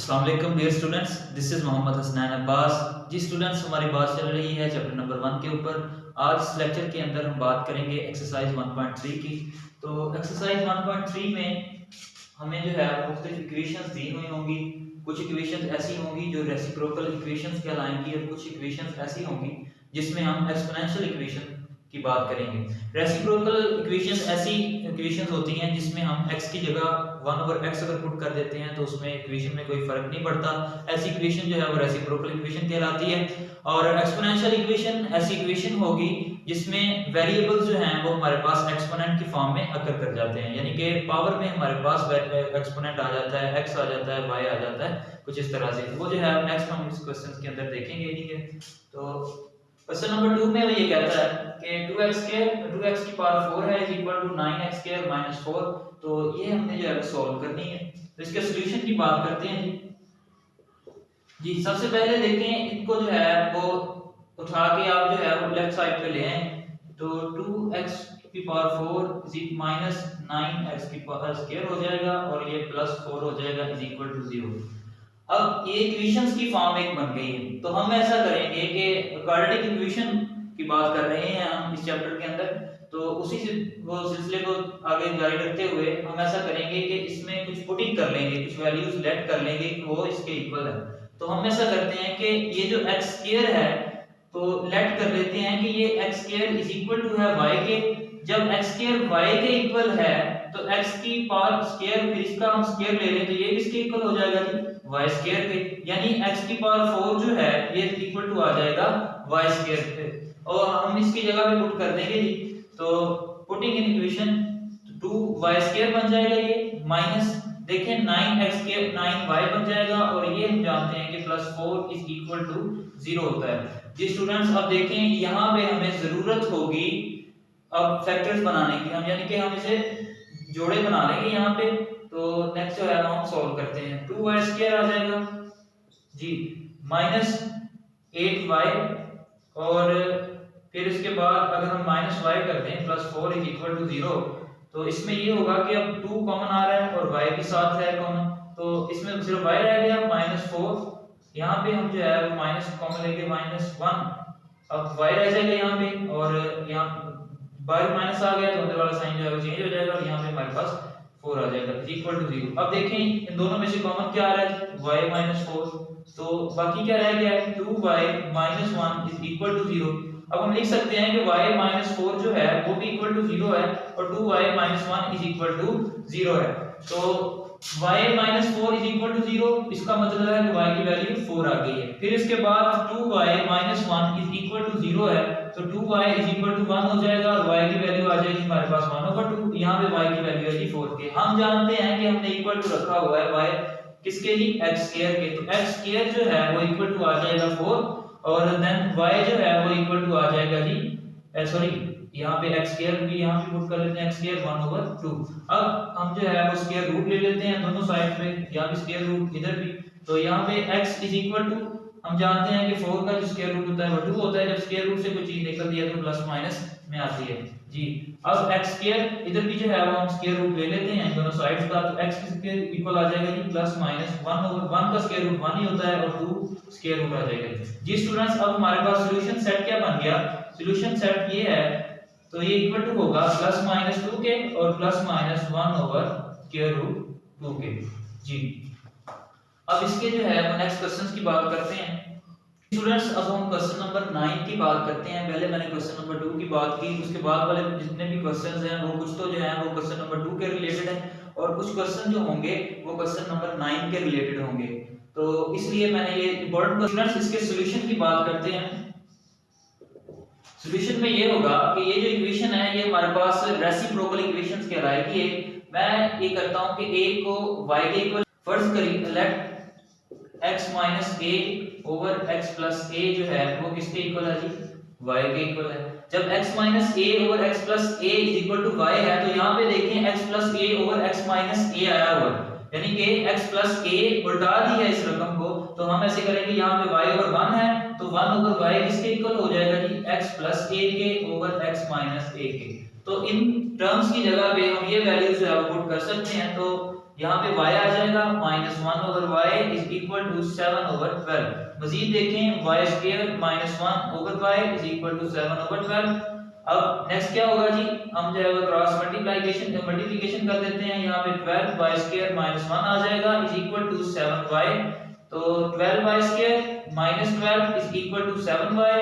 अस्सलाम वालेकुम dear students, this is Mohammad Hasnain Abbas. जी स्टूडेंट्स, हमारी बात चल रही है चैप्टर नंबर 1 के ऊपर। आज इस लेक्चर के अंदर हम बात करेंगे एक्सरसाइज 1.3 की। तो एक्सरसाइज 1.3 में हमें जो है मुख्तलिफ इक्वेशंस दी हुई होंगी। कुछ इक्वेशंस ऐसी होंगी जो रेसिप्रोकल इक्वेशंस कहलाएंगी और कुछ इक्वेशंस ऐसी होंगी जिसमें हम एक्सपोनेंशियल इक्वेशन की बात करेंगे। रेसिप्रोकल इक्वेशंस ऐसी इक्वेशंस होती हैं जिसमें हम x की जगह 1 ओवर x अगर पुट कर देते हैं तो उसमें इक्वेशन में कोई फर्क नहीं पड़ता। ऐसी इक्वेशन जो है वो रेसिप्रोकल इक्वेशन कहलाती है। और एक्सपोनेंशियल इक्वेशन ऐसी इक्वेशन होगी जिसमें वेरिएबल्स जो हैं वो हमारे पास एक्सपोनेंट की फॉर्म में अकर कर जाते हैं, यानी कि पावर में हमारे पास एक्सपोनेंट आ जाता है, x आ जाता है, y आ जाता है, कुछ इस तरह से। वो जो है नेक्स्ट हम इस क्वेश्चन के अंदर देखेंगे। ठीक है, तो क्वेश्चन नंबर 2 में वो ये कहता है कि 2x की पावर 4 है is equal to 9x square minus 4। तो ये हमने जो है सॉल्व करनी है। तो इसके सॉल्यूशन की बात करते हैं जी। सबसे पहले देखें, इनको जो है वो उठा के आप जो है वो लेफ्ट साइड पे ले आए। तो 2x की पावर 4 इज माइनस 9x की पावर स्क्वायर हो जाएगा और ये प्लस 4 हो जाएगा इज इक्वल टू 0। अब ये इक्वेशंस की फॉर्म एक बन गई है। तो हम ऐसा करेंगे कि क्वाड्रेटिक इक्वेशन की बात कर रहे हैं हम इस चैप्टर के अंदर, तो उसी से वो सिलसिले को आगे जारी रखते हुए हम ऐसा करेंगे कि इसमें कुछ पुटिंग कर लेंगे, कुछ वैल्यूज लेट कर लेंगे कि वो इसके इक्वल है। तो हम ऐसा करते हैं कि ये जो x स्क्वायर है तो लेट कर लेते हैं कि ये x square is equal to है y के। जब x स्क्वायर y के इक्वल है तो x की पावर स्क्वायर, फिर इसका हम स्क्वायर ले लें तो ये किसके इक्वल हो जाएगा जी, y स्क्वायर के। यानी x की पावर 4 जो है ये इक्वल टू आ जाएगा y स्क्वायर पे। और हम इसकी जगह पे पुट कर देंगे जी। तो putting in equation 2y square बन जाएगा ये माइनस, देखें 9x स्क्वायर 9y बन जाएगा और ये हम जानते हैं कि प्लस 4 इज इक्वल टू 0 होता है। जी स्टूडेंट्स, अब देखें यहाँ पे हमें जरूरत होगी अब फैक्टर्स बनाने की, हम यानी कि हम इसे जोड़े बना लेंगे यहाँ पे। तो नेक्स्ट जो है हम सॉल्व करते हैं। 2y स्क्वायर आ जाएगा जी माइनस 8y, और फिर इसके बाद अगर हम माइनस y कर दें प्लस 4 इज इक्वल टू 0, तो इसमें ये होगा कि अब 2 कॉमन आ रहा है और y भी साथ है कॉमन, तो इसमें सिर्फ y रह गया माइनस 4। यहाँ पे हम जो है वो माइनस कॉमन लेंगे माइनस 1, अब y रह जाएगा यहाँ पे, और यहाँ बाहर माइनस आ गया तो अंदर वाला साइन जो है वो चेंज हो जाएगा और यहाँ पे हमारे पास 4 आ जाएगा इज इक्वल टू 0। अब देखें इन दोनों में से कॉमन क्या आ रहा है, y माइनस 4, तो बाकी क्या रह गया है 2y minus 1 is equal to 0। अब हम लिख सकते हैं कि y माइनस 4 जो है वो भी इक्वल टू 0 है और 2y minus 1 is equal to 0 है। तो y minus 4 is equal to 0, इसका मतलब है कि y की वैल्यू 4 आ गई है। फिर इसके बाद 2y minus 1 is equal to 0 है, तो 2y इज इक्वल टू 1 हो जाएगा और y की वैल्यू आ जाएगी हमारे पास 1/2। यहाँ पे y की वैल्यू है जी 4 के। हम जानते हैं कि हमने इक्वल टू रखा हुआ है y किसके जी, x स्क्वायर के। तो x स्क्वायर जो है वो इक्वल टू आ जाएगा 4 और देन y जो है वो इक्वल टू आ जाएगा जी सॉरी यहाँ पे x स्क्वायर भी यहाँ पे पुट कर लेते हैं, x स्क्वायर 1/2। अब हम जो है वो स्क्वायर रूट ले लेते हैं दोनों साइड पे, यहाँ पे स्क्वायर रूट इधर भी। तो यहाँ पे x इज इक्वल टू, हम जानते हैं कि 4 का जो स्क्वायर रूट होता है वो 2 होता है। जब स्क्वायर रूट से कोई चीज निकलती है तो प्लस माइनस में आती है जी। अब x स्क्वायर इधर भी जो है वो हम स्क्वायर रूट ले लेते हैं दोनों साइड्स का, तो x स्क्वायर इक्वल आ जाएगा जी प्लस माइनस 1/1 का स्क्वायर रूट 1 ही होता है और 2 स्क्वायर रूट आ जाएगा जी। स्टूडेंट्स, अब हमारे पास सॉल्यूशन सेट क्या बन गया, सॉल्यूशन सेट ये है, तो ये इक्वल टू होगा प्लस माइनस 2 के और प्लस माइनस 1/√2 के जी। अब इसके जो है वो नेक्स्ट क्वेश्चंस की बात करते हैं स्टूडेंट्स। अब हम क्वेश्चन नंबर 9 की बात करते हैं। पहले मैंने क्वेश्चन नंबर 2 की बात की, उसके बाद वाले जितने भी क्वेश्चंस हैं वो कुछ तो जो है वो क्वेश्चन नंबर 2 के रिलेटेड है और कुछ क्वेश्चन जो होंगे वो क्वेश्चन नंबर 9 के रिलेटेड होंगे। तो इसलिए मैंने ये इंपॉर्टेंट स्टूडेंट्स इसके सॉल्यूशन की बात करते हैं। सॉल्यूशन में ये होगा कि ये जो इक्वेशन है ये हमारे पास रेसिप्रोकल इक्वेशंस कहलाएगी। मैं ये करता हूं कि a को y के इक्वल फर्ज करिए, let x minus a over x plus a जो है वो किसके इक्वल है जी, y के इक्वल है। जब x minus a over x plus a is equal to y है तो यहाँ पे देखें x plus a over x minus a आया हुआ है, यानी कि x प्लस a उल्टा दी है इस रकम को। तो हम ऐसे करेंगे यहाँ पे y ओवर 1 है तो 1 ओवर y किसके इक्वल हो जाएगा जी, x प्लस a के ओवर x माइनस a के। तो इन टर्म्स की जगह पे हम ये वैल्यूज जो है पुट कर सकते हैं। तो यहाँ पे y आ जाएगा -1/y इज इक्वल टू 7/12। मजीद देखें y² -1/y is equal to 7/12। अब नेक्स्ट क्या होगा जी, हम जो है वो क्रॉस मल्टीप्लिकेशन कर देते हैं। यहाँ पे 12y² -1 आ जाएगा इज इक्वल टू 7y। तो 12y² -12 is equal to 7y।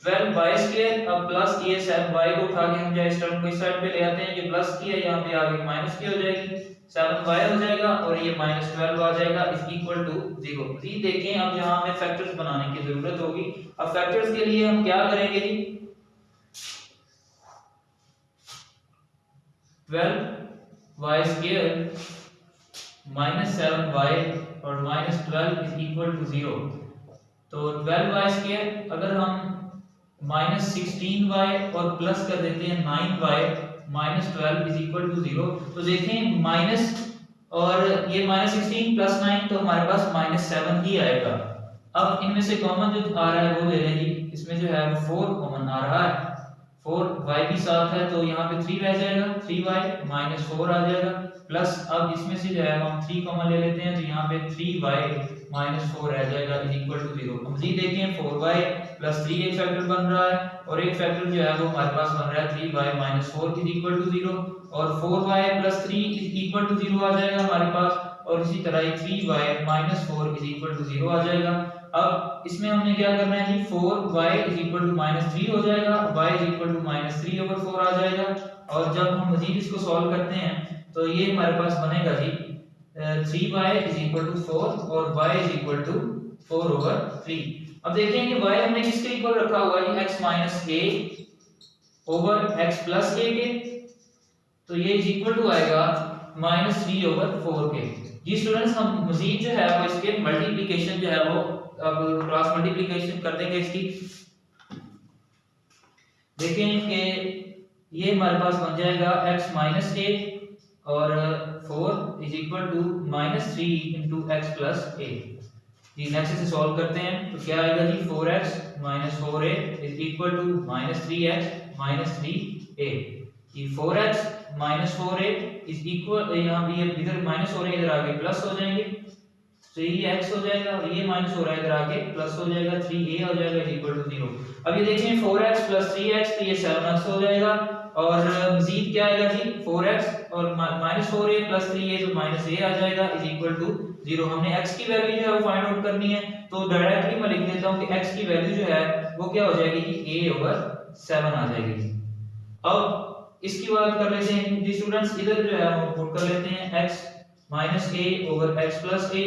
12y² अब प्लस ये 7y को उठा के हम जो इस टर्म को इस साइड पे ले आते हैं, ये प्लस की है, यहाँ पे आगे माइनस की हो जाएगी, 7y हो जाएगा और ये -12 आ जाएगा इज इक्वल टू 0। जी देखें अब यहाँ हमें फैक्टर्स बनाने की जरूरत होगी। अब फैक्टर्स के लिए हम क्या करेंगे जी, 12y² -7y और -12 इज इक्वल टू 0। तो 12y² अगर हम -16y और प्लस कर देते हैं 9y -12 इज इक्वल टू 0। तो देखें माइनस और ये -16 प्लस 9 तो हमारे पास -7 ही आएगा। अब इनमें से कॉमन जो आ रहा है वो ले लें जी, इसमें जो है वो 4 कॉमन आ रहा है, 4y भी साथ है तो यहाँ पे 3 रह जाएगा, 3y -4 आ जाएगा प्लस अब इसमें से जो है हम 3 कॉमन ले लेते हैं तो यहाँ पे 3y -4 रह जाएगा इज इक्वल टू 0। मजीद देखें 4y प्लस 3 एक फैक्टर बन रहा है और एक फैक्टर जो है वो हमारे पास बन रहा है 3y -4 इज इक्वल टू 0 और 4y plus 3 is equal to 0 आ जाएगा हमारे पास और इसी तरह ही 3y -4 इज इक्वल टू 0 आ जाएगा। अब इसमें हमने क्या करना है जी, 4y इज इक्वल टू -3 हो जाएगा, y इज इक्वल टू -3/4 आ जाएगा और जब हम मजीद इसको सॉल्व करते हैं तो ये हमारे पास बनेगा जी 3y इज इक्वल टू 4 और y इज इक्वल टू 4/3। अब देखें कि y हमने किसके इक्वल रखा हुआ है, x minus a over x plus a के, तो ये इज इक्वल टू आएगा -3/4 के। जी स्टूडेंट्स हम मजीद जो है वो इसके मल्टीप्लिकेशन जो है वो अब क्रॉस मल्टीप्लिकेशन कर देंगे इसकी। देखें कि ये हमारे पास बन जाएगा x माइनस a और 4 is equal to -3 into x plus a। जी नेक्स्ट से सॉल्व करते हैं तो क्या आएगा जी, 4x -4a is equal to -3x -3a। ये 4x -4a इज इक्वल, यहाँ भी इधर माइनस हो रहा है इधर आगे प्लस हो जाएंगे, 3x हो जाएगा और ये माइनस हो रहा है इधर आगे प्लस हो जाएगा, 3a हो जाएगा इज इक्वल टू 0। अब ये देखें 4x प्लस 3x तो ये 7x हो जाएगा और मजीद क्या आएगा जी, 4x और -4a प्लस 3a तो -a आ जाएगा इज इक्वल टू 0। हमने x की वैल्यू जो है वो फाइंड आउट करनी है तो डायरेक्टली मैं लिख देता हूं कि x की वैल्यू जो है वो क्या हो जाएगी जी, a/7 आ जाएगी। अब इसकी बात कर लेते हैं जी स्टूडेंट्स, इधर जो है हम पुट कर लेते हैं x -a over x plus a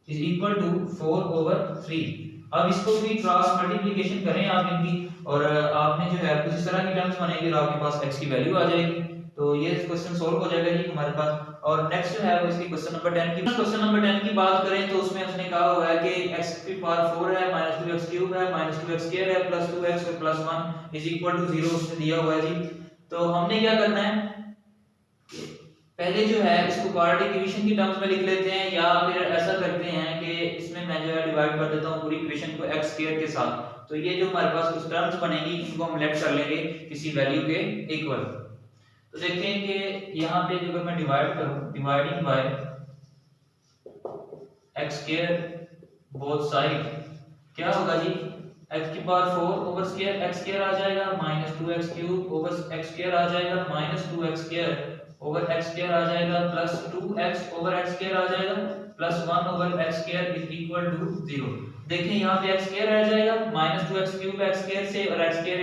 is equal to 4/3। अब इसको भी क्रॉस मल्टीप्लिकेशन करें आप इनकी और आपने जो है कुछ इस तरह की टर्म्स बनेगी और आपके पास x की वैल्यू आ जाएगी, तो ये क्वेश्चन सॉल्व हो जाएगा जी हमारे पास। और नेक्स्ट जो है वो इसकी क्वेश्चन नंबर 10 की, क्वेश्चन नंबर 10 की बात करें तो उसमें उसने कहा हुआ है कि x की पावर 4 है, -2x क्यूब है, -2x स्क्वायर है, +2x और +1 इज इक्वल टू 0 उसने दिया हुआ है जी। तो हमने क्या करना है, पहले जो है इसको क्वाड्रेटिक डिवीजन की टर्म्स में लिख लेते हैं या फिर ऐसा करते हैं कि इसमें मैं जो है डिवाइड कर देता हूं पूरी इक्वेशन को x स्क्वायर के साथ। तो ये जो हमारे पास कुछ टर्म्स बनेगी इनको हम लेट कर लेंगे किसी वैल्यू के इक्वल। तो देखें कि यहाँ पे जो मैं डिवाइड करूं, dividing by x square both side क्या होगा जी, x की power 4 over square x square आ जाएगा, -2x cube over x square आ जाएगा, -2x square over x square आ जाएगा, +2x ओवर x स्क्वायर आ जाएगा, +1 over x square is equal to 0। देखें यहाँ पे x स्क्वायर रह जाएगा, -2x क्यूब x स्क्वायर से और x स्क्वायर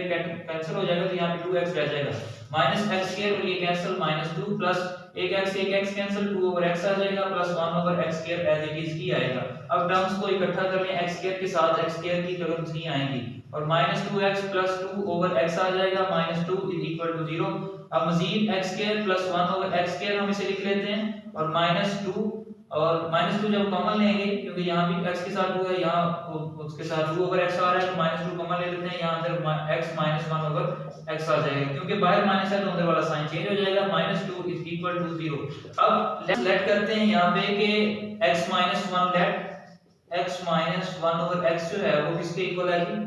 कैंसिल हो जाएगा तो यहाँ पे 2x रह जाएगा, -x स्क्वायर और ये कैंसिल, -2 प्लस एक x कैंसिल, 2 ओवर x आ जाएगा, +1 over x square as it is ही आएगा। अब टर्म्स को इकट्ठा कर लें, x स्क्वायर के साथ x स्क्वायर की टर्म्स ही आएंगी और -2x + 2 ओवर x आ जाएगा, -2 इज इक्वल टू 0। अब मजीद x square + 1 over x square हम इसे लिख लेते हैं और -2 और -2 जब कॉमन लेंगे क्योंकि यहाँ भी x के साथ 2 है, यहाँ उसके साथ 2 ओवर x आ रहा है तो -2 कॉमन ले लेते हैं, यहाँ अंदर x - 1 ओवर x आ जाएगा क्योंकि बाहर माइनस है तो अंदर वाला साइन चेंज हो जाएगा, -2 इज इक्वल टू 0। अब लेट करते हैं यहाँ पे कि x - 1 let x - 1 over x जो है वो किसके इक्वल है जी,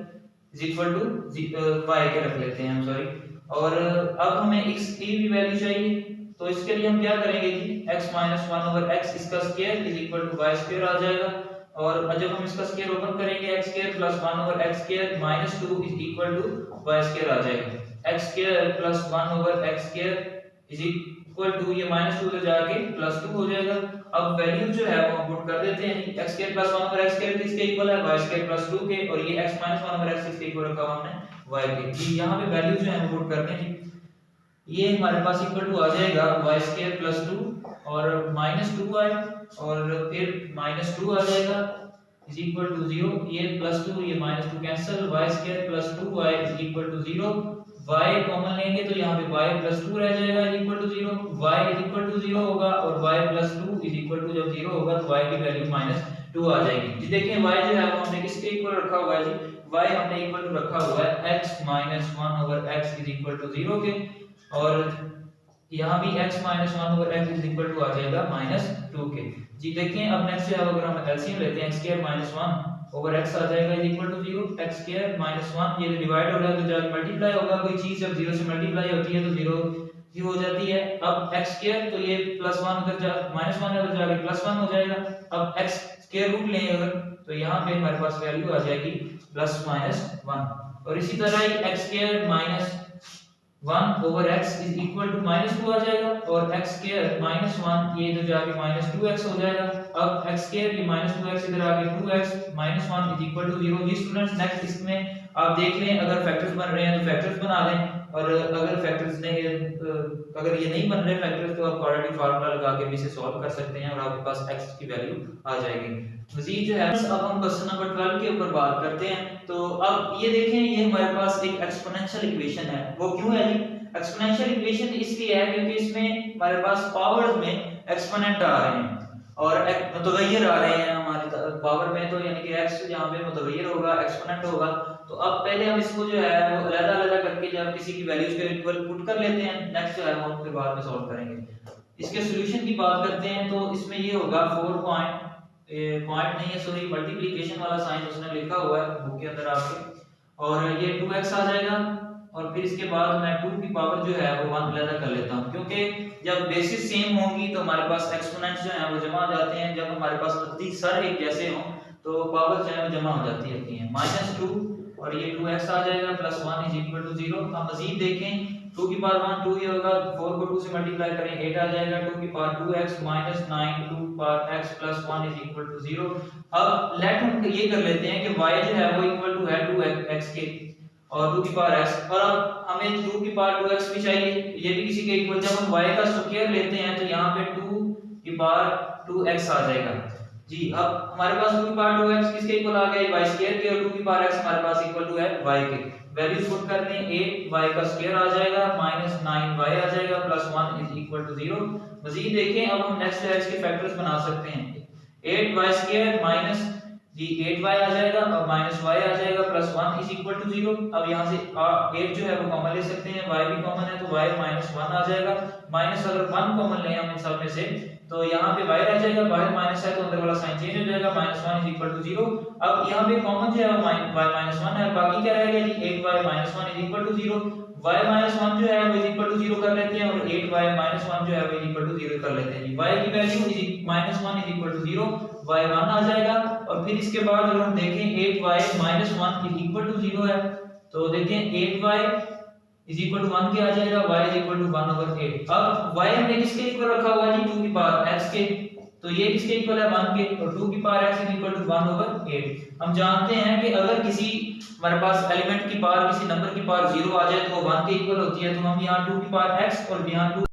इज इक्वल टू y के रख लेते हैं हम, सॉरी। और अब हमें x की भी वैल्यू चाहिए तो इसके लिए हम क्या करेंगे जी, x minus one over x इसका square is equal to y square आ जाएगा। और जब हम इसका स्क्वायर ओपन करेंगे x square plus one over x square minus two is equal to y square आ जाएगा। X square plus one over x square is equal to ये माइनस टू उधर जाके प्लस टू हो जाएगा। अब वैल्यू जो है वो हम पुट कर देते हैं, x square plus one over x square इसके इक्वल है वाई स्क्वायर प्लस टू के, और ये x minus one over x इसके इक्वल रखा हुआ हमने वाई के जी। यहाँ पे वैल्यू जो है हम पुट करते हैं जी, ये हमारे पास इक्वल टू आ जाएगा वाई स्क्वायर प्लस टू और माइनस टू वाई और फिर माइनस टू आ जाएगा इज इक्वल टू जीरो, ये प्लस टू ये minus two cancel, y square plus two y is equal to zero, y common लेंगे तो यहाँ पे y प्लस टू रह जाएगा is equal to zero, y is equal to zero होगा और y plus two is equal to जब zero होगा तो y की वैल्यू माइनस टू आ जाएगी जी। देखिए y जो है वो हमने किसके इक्वल रखा हुआ है जी, y हमने इक्वल टू रखा हुआ है x minus one over x is equal to zero के, और यहाँ भी x minus one over x is equal to आ जाएगा माइनस टू के जी। देखिए अब नेक्स्ट जो है अगर हम एलसीएम लेते हैं x square minus one over x आ जाएगा is equal to zero, x square minus one ये डिवाइड हो रहा है तो जाके मल्टीप्लाई होगा, कोई चीज जब जीरो से मल्टीप्लाई होती है तो जीरो ही हो जाती है। अब x स्क्वायर तो ये प्लस वन उधर जा माइनस वन उधर जाके प्लस वन हो जाएगा। अब x स्क्वायर रूट लेंगे अगर तो यहाँ पे हमारे पास वैल्यू आ जाएगी प्लस माइनस वन, और इसी तरह ही x square minus one over x is equal to minus two आ जाएगा, और एक्स स्क्वायर माइनस वन ये इधर जाके माइनस टू एक्स हो जाएगा। अब एक्स स्क्वायर ये माइनस टू एक्स इधर आके two x minus one is equal to zero जी। स्टूडेंट्स नेक्स्ट इसमें आप देख लें अगर फैक्टर्स बन रहे हैं तो फैक्टर्स बना लें, और अगर फैक्टर्स नहीं अगर ये नहीं बन रहे फैक्टर्स तो आप क्वाड्रेटिक फार्मूला लगा के भी इसे सॉल्व कर सकते हैं और आपके पास x की वैल्यू आ जाएगी। मजीद जो है अब हम क्वेश्चन नंबर 12 के ऊपर बात करते हैं। तो अब ये देखें ये हमारे पास एक एक्सपोनेंशियल इक्वेशन है, वो क्यों है जी? एक्सपोनेंशियल इक्वेशन इसलिए है क्योंकि इसमें हमारे पास पावर्स में एक्सपोनेंट आ रहे हैं और मुतगय्यर आ रहे हैं हमारे पावर में, तो यानी कि x यहाँ पे मुतगय्यर होगा एक्सपोनेंट होगा। तो अब पहले हम इसको जो है वो अलग-अलग करके जब किसी की वैल्यूज के इक्वल पुट कर लेते हैं, नेक्स्ट जो है वो हम फिर बाद में सॉल्व करेंगे। इसके सॉल्यूशन की बात करते हैं तो इसमें ये होगा 4 पॉइंट नहीं है सॉरी मल्टीप्लिकेशन वाला साइन उसने लिखा हुआ है बुक के अंदर आपके, और ये 2x आ जाएगा और फिर इसके बाद मैं 2 की पावर जो है वो 1 अलग कर लेता हूं, क्योंकि जब बेसिस सेम होंगी तो हमारे पास एक्सपोनेंट्स जो है वो जमा हो जाते हैं। जब हमारे पास अति सर एक जैसे हों तो पावर जो है वो जमा हो जाती है। -2 और ये 2x आ जाएगा प्लस 1 इज इक्वल टू 0। हम मजीद देखें 2 की पावर 1 2 ही होगा, 4 को 2 से मल्टीप्लाई करें 8 आ जाएगा, 2 की power 2x minus 9 2 power x plus 1 is equal to 0। अब लेट हम ये कर लेते हैं कि y जो है वो इक्वल टू है 2x के और 2 की पावर x, और अब हमें 2 की पावर 2x भी चाहिए, ये भी किसी के इक्वल। जब हम y का स्क्वायर लेते हैं तो यहाँ पे 2 की पावर 2x आ जाएगा जी। अब हमारे पास 2 की पावर 2x किसके इक्वल आ गया y स्क्वायर के, और 2 की पावर x हमारे पास इक्वल टू है y के। वैल्यूज पुट कर दें 8y का स्क्वायर आ जाएगा माइनस 9y आ जाएगा प्लस 1 इज इक्वल टू 0। मजीद देखें अब हम नेक्स्ट x के फैक्टर्स बना सकते हैं। 8y स्क्वायर माइनस जी 8y आ जाएगा और माइनस y आ जाएगा प्लस 1 इज इक्वल टू 0। अब यहाँ से 8 जो है वो कॉमन ले सकते हैं, y भी कॉमन है तो y माइनस 1 आ जाएगा, माइनस अगर 1 कॉमन लें हम इन सब में से तो यहाँ पे y रह जाएगा, बाहर माइनस है तो अंदर वाला साइन चेंज हो जाएगा, -1 इज इक्वल टू 0। अब यहाँ पे कॉमन जो है y माइनस 1 है, बाकी क्या रह गया जी 8y minus 1 is equal to 0। y minus 1 जो है वो इज इक्वल टू 0 कर लेते हैं और 8y माइनस 1 जो है वो इज इक्वल टू 0 कर लेते हैं जी। y की value -1 is equal to 0, y 1 आ जाएगा, और फिर इसके बाद अगर हम देखें 8y minus 1 is equal to 0 है तो देखें 8y इज इक्वल टू 1 के आ जाएगा, y is equal to 1 over 8। अब y हमने किसके इक्वल रखा हुआ है जी 2 की पावर x के, तो ये किसके इक्वल है 1 के, और 2 की power x is equal to 1 over 8। हम जानते हैं कि अगर किसी हमारे पास एलिमेंट की पावर किसी नंबर की पावर 0 आ जाए तो वो 1 के इक्वल होती है, तो हम यहाँ 2 की पावर x और यहाँ 2